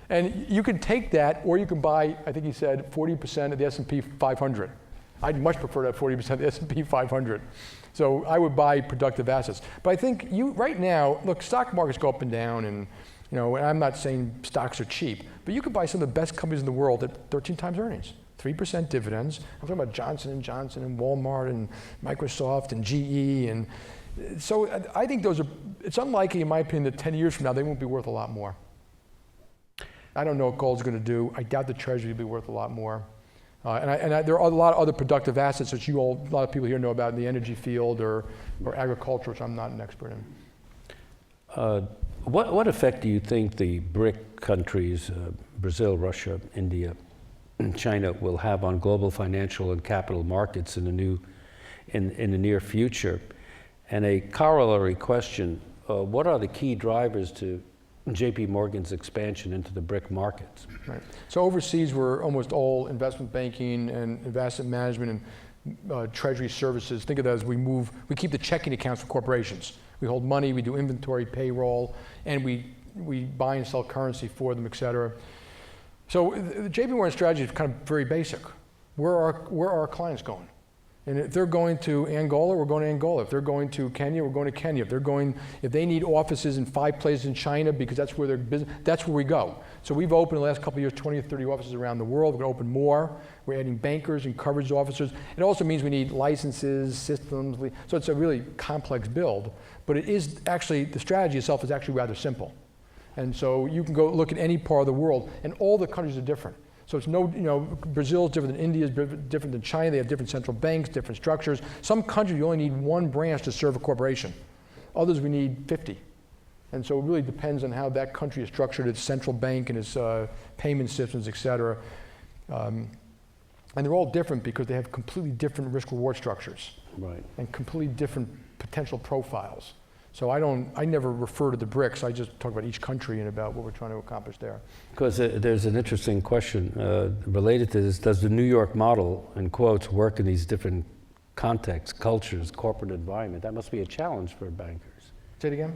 And you can take that, or you can buy, I think he said, 40% of the S&P 500. I'd much prefer to have 40% of the S&P 500. So I would buy productive assets. But I think right now, look, stock markets go up and down, and I'm not saying stocks are cheap, but you could buy some of the best companies in the world at 13 times earnings, 3% dividends. I'm talking about Johnson & Johnson and Walmart and Microsoft and GE. And so I think it's unlikely, in my opinion, that 10 years from now, they won't be worth a lot more. I don't know what gold's going to do. I doubt the treasury will be worth a lot more. And there are a lot of other productive assets that a lot of people here know about in the energy field or agriculture, which I'm not an expert in.
What effect do you think the BRIC countries, Brazil, Russia, India, and China, will have on global financial and capital markets in the near future? And a corollary question, what are the key drivers to JPMorgan's expansion into the BRIC markets?
Right. So overseas, we're almost all investment banking and investment management and treasury services. Think of that as we keep the checking accounts for corporations. We hold money, we do inventory, payroll, and we buy and sell currency for them, et cetera. So the JPMorgan strategy is kind of very basic. Where are our clients going? And if they're going to Angola, we're going to Angola. If they're going to Kenya, we're going to Kenya. If they need offices in 5 places in China because that's where their business, that's where we go. So we've opened in the last couple of years 20 or 30 offices around the world. We're going to open more. We're adding bankers and coverage officers. It also means we need licenses, systems. So it's a really complex build. But it is actually, the strategy itself is actually rather simple. And so you can go look at any part of the world, and all the countries are different. So it's Brazil is different than India, is different than China. They have different central banks, different structures. Some countries you only need 1 branch to serve a corporation. Others we need 50. And so it really depends on how that country is structured, its central bank and its payment systems, et cetera. And they're all different because they have completely different risk-reward structures.
Right. And
completely different potential profiles. So I never refer to the BRICS. I just talk about each country and about what we're trying to accomplish there.
Because there's an interesting question related to this. Does the New York model, in quotes, work in these different contexts, cultures, corporate environment? That must be a challenge for bankers.
Say it again?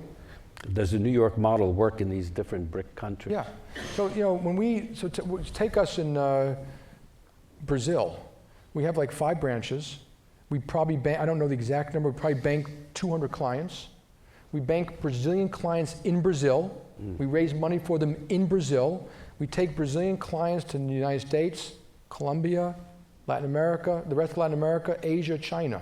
Does the New York model work in these different BRIC countries?
Yeah. So, take us in Brazil. We have like 5 branches. We probably bank, I don't know the exact number, we probably bank 200 clients. We bank Brazilian clients in Brazil. We raise money for them in Brazil. We take Brazilian clients to the United States, Colombia, Latin America, the rest of Latin America, Asia, China.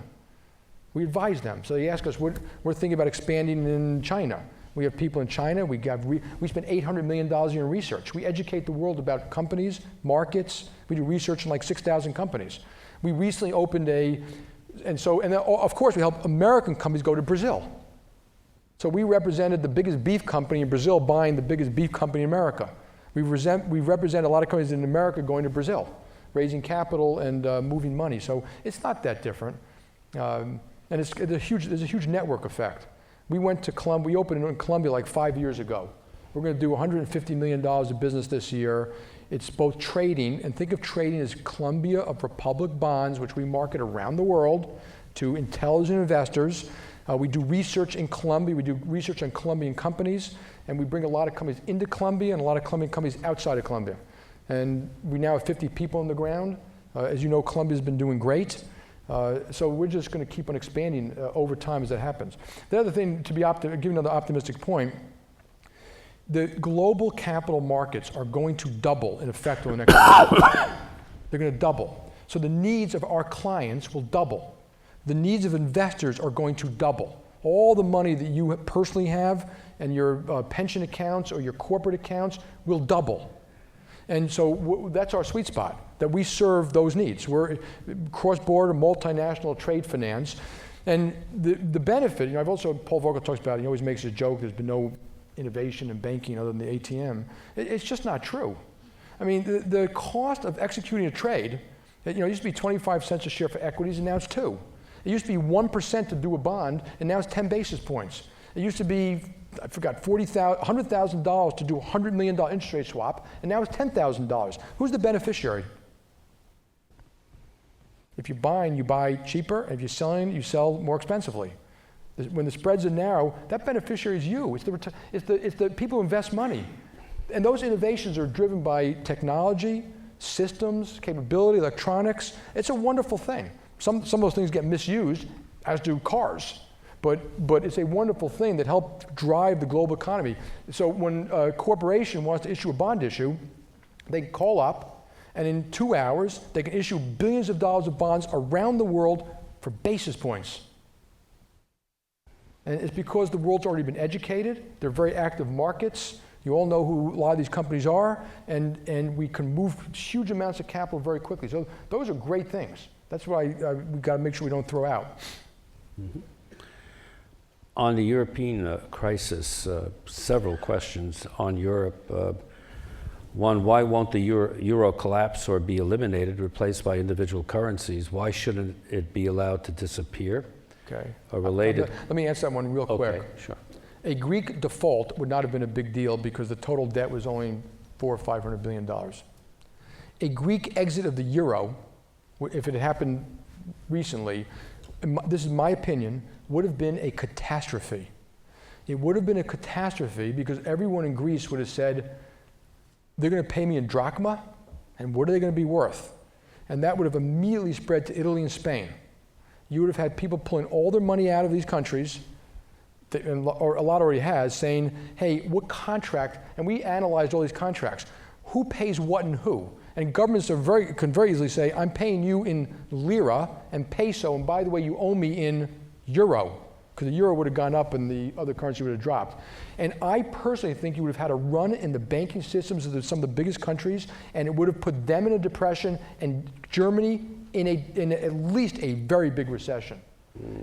We advise them. So they ask us, we're thinking about expanding in China. We have people in China. We spend $800 million a year in research. We educate the world about companies, markets. We do research in like 6,000 companies. We recently opened and then, of course, we help American companies go to Brazil. So we represented the biggest beef company in Brazil buying the biggest beef company in America. We represent a lot of companies in America going to Brazil, raising capital and moving money. So it's not that different. And there's a huge network effect. We opened in Colombia like 5 years ago. We're going to do $150 million of business this year. It's both trading, and think of trading as Colombia of Republic bonds, which we market around the world to intelligent investors. We do research in Colombia. We do research on Colombian companies, and we bring a lot of companies into Colombia and a lot of Colombian companies outside of Colombia. And we now have 50 people on the ground. As you know, Colombia's been doing great. So we're just going to keep on expanding over time as that happens. The other thing, give another optimistic point, The global capital markets are going to double in effect over the next 10 years. They're going to double. So the needs of our clients will double. The needs of investors are going to double. All the money that you personally have and your pension accounts or your corporate accounts will double. And so that's our sweet spot, that we serve those needs. We're cross-border, multinational trade finance. And the benefit, I've also, Paul Vogel talks about it, he always makes a joke, there's been no innovation in banking other than the ATM. It's just not true. I mean, the cost of executing a trade, it used to be 25 cents a share for equities, and now it's 2. It used to be 1% to do a bond, and now it's 10 basis points. It used to be, I forgot, $100,000 to do a $100 million interest rate swap, and now it's $10,000. Who's the beneficiary? If you're buying, you buy cheaper, and if you're selling, you sell more expensively. When the spreads are narrow, that beneficiary is you. It's the people who invest money. And those innovations are driven by technology, systems, capability, electronics. It's a wonderful thing. Some of those things get misused, as do cars. But it's a wonderful thing that helps drive the global economy. So when a corporation wants to issue a bond issue, they can call up, and in 2 hours, they can issue billions of dollars of bonds around the world for basis points. And it's because the world's already been educated. They're very active markets. You all know who a lot of these companies are, and we can move huge amounts of capital very quickly. So those are great things. That's why we've got to make sure we don't throw out.
Mm-hmm. On the European crisis, several questions on Europe. One, why won't the euro collapse or be eliminated, replaced by individual currencies? Why shouldn't it be allowed to disappear?
Okay.
Related.
Let me answer that one real quick.
Okay, sure.
A Greek default would not have been a big deal because the total debt was only $400 or $500 billion. A Greek exit of the euro, if it had happened recently, this is my opinion, would have been a catastrophe. It would have been a catastrophe because everyone in Greece would have said, they're going to pay me in drachma, and what are they going to be worth? And that would have immediately spread to Italy and Spain. You would have had people pulling all their money out of these countries, or a lot already has, saying, hey, what contract, and we analyzed all these contracts, who pays what and who? And governments can very easily say, I'm paying you in lira and peso, and by the way, you owe me in euro, because the euro would have gone up and the other currency would have dropped. And I personally think you would have had a run in the banking systems of some of the biggest countries, and it would have put them in a depression, and Germany in at least a very big recession.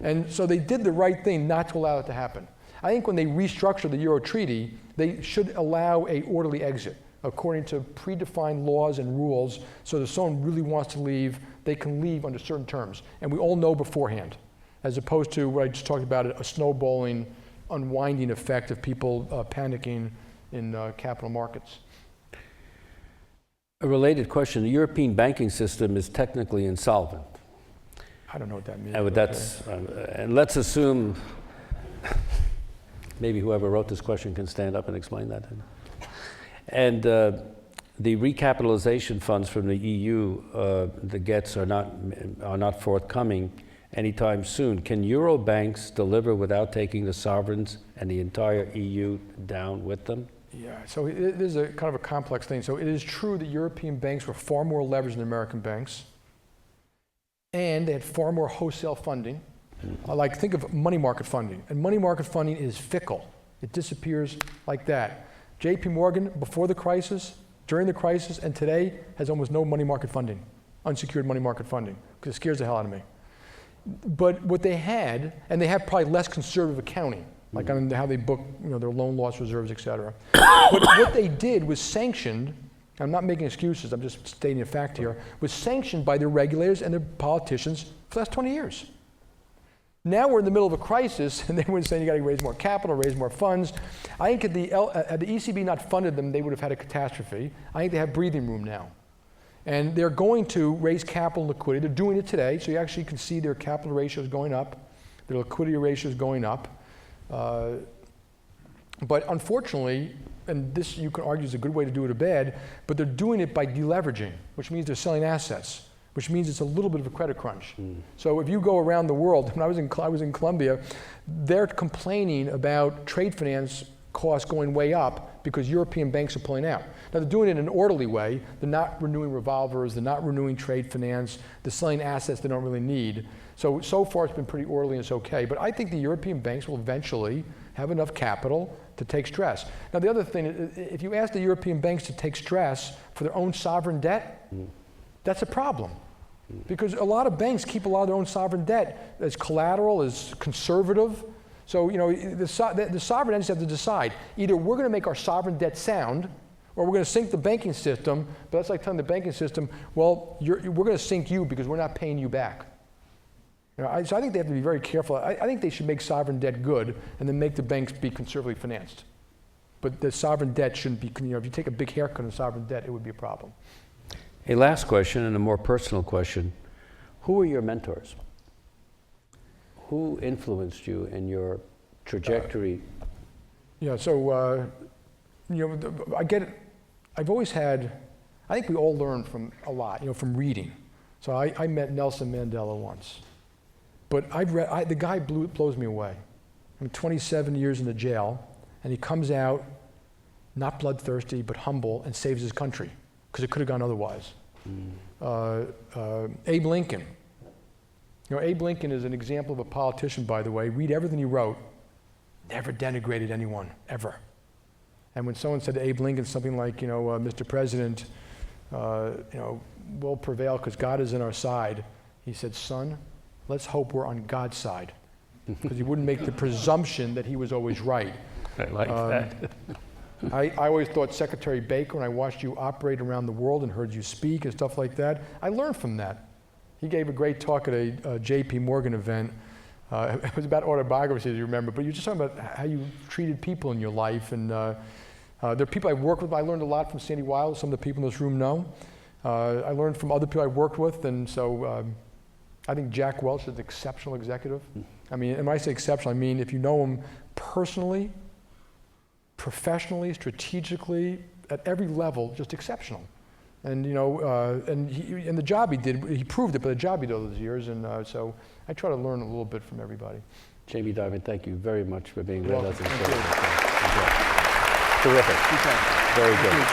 And so they did the right thing not to allow it to happen. I think when they restructure the Euro Treaty, they should allow an orderly exit according to predefined laws and rules, so that if someone really wants to leave, they can leave under certain terms. And we all know beforehand, as opposed to what I just talked about, a snowballing, unwinding effect of people panicking in capital markets.
A related question, the European banking system is technically insolvent.
I don't know what that means.
And let's assume, maybe whoever wrote this question can stand up and explain that. And the recapitalization funds from the EU, the gets are not forthcoming anytime soon. Can Euro banks deliver without taking the sovereigns and the entire EU down with them?
Yeah, so it is a kind of a complex thing. So it is true that European banks were far more leveraged than American banks, and they had far more wholesale funding. Like, think of money market funding. And money market funding is fickle. It disappears like that. JPMorgan, before the crisis, during the crisis, and today, has almost no money market funding, unsecured money market funding, because it scares the hell out of me. But what they had, and they have probably less conservative accounting, like on how they book their loan loss reserves, et cetera. But what they did was sanctioned, I'm not making excuses, I'm just stating a fact here, was sanctioned by their regulators and their politicians for the last 20 years. Now we're in the middle of a crisis, and everyone's saying you got to raise more capital, raise more funds. I think had the ECB not funded them, they would have had a catastrophe. I think they have breathing room now. And they're going to raise capital and liquidity. They're doing it today, so you actually can see their capital ratios going up, their liquidity ratios going up. But unfortunately, and this you can argue is a good way to do it or bad, but they're doing it by deleveraging, which means they're selling assets, which means it's a little bit of a credit crunch. So if you go around the world, when I was in Colombia, they're complaining about trade finance costs going way up because European banks are pulling out. Now, they're doing it in an orderly way. They're not renewing revolvers. They're not renewing trade finance. They're selling assets they don't really need. So far, it's been pretty orderly and it's okay. But I think the European banks will eventually have enough capital to take stress. Now, the other thing, if you ask the European banks to take stress for their own sovereign debt, that's a problem. Because a lot of banks keep a lot of their own sovereign debt as collateral, as conservative. So, the sovereign entities have to decide. Either we're going to make our sovereign debt sound, or we're going to sink the banking system, but that's like telling the banking system, well, we're going to sink you because we're not paying you back. So I think they have to be very careful. I think they should make sovereign debt good and then make the banks be conservatively financed. But the sovereign debt shouldn't be, if you take a big haircut on sovereign debt, it would be a problem.
A last question, and a more personal question. Who are your mentors? Who influenced you in your trajectory?
I get it. I've always had, I think we all learn from a lot, from reading. So I met Nelson Mandela once. But the guy blows me away. I'm 27 years in the jail, and he comes out not bloodthirsty, but humble, and saves his country, because it could have gone otherwise. Abe Lincoln. Abe Lincoln is an example of a politician, by the way. Read everything he wrote. Never denigrated anyone, ever. And when someone said to Abe Lincoln something like, Mr. President, we'll prevail because God is on our side, he said, son, let's hope we're on God's side. Because he wouldn't make the presumption that he was always right.
I like that.
I always thought Secretary Baker, when I watched you operate around the world and heard you speak and stuff like that, I learned from that. He gave a great talk at a JPMorgan event. It was about autobiography, as you remember, but you're just talking about how you treated people in your life. And there are people I worked with. I learned a lot from Sandy Weill, some of the people in this room know. I learned from other people I worked with, and so I think Jack Welch is an exceptional executive. I mean, and when I say exceptional, I mean if you know him personally, professionally, strategically, at every level, just exceptional. And and the job he did, he proved it by the job he did all those years. And so I try to learn a little bit from everybody.
Jamie Dimon, thank you very much for being with us.
Thank
Terrific. Very good.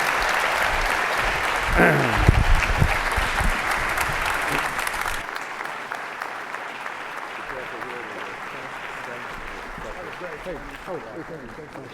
Thank you.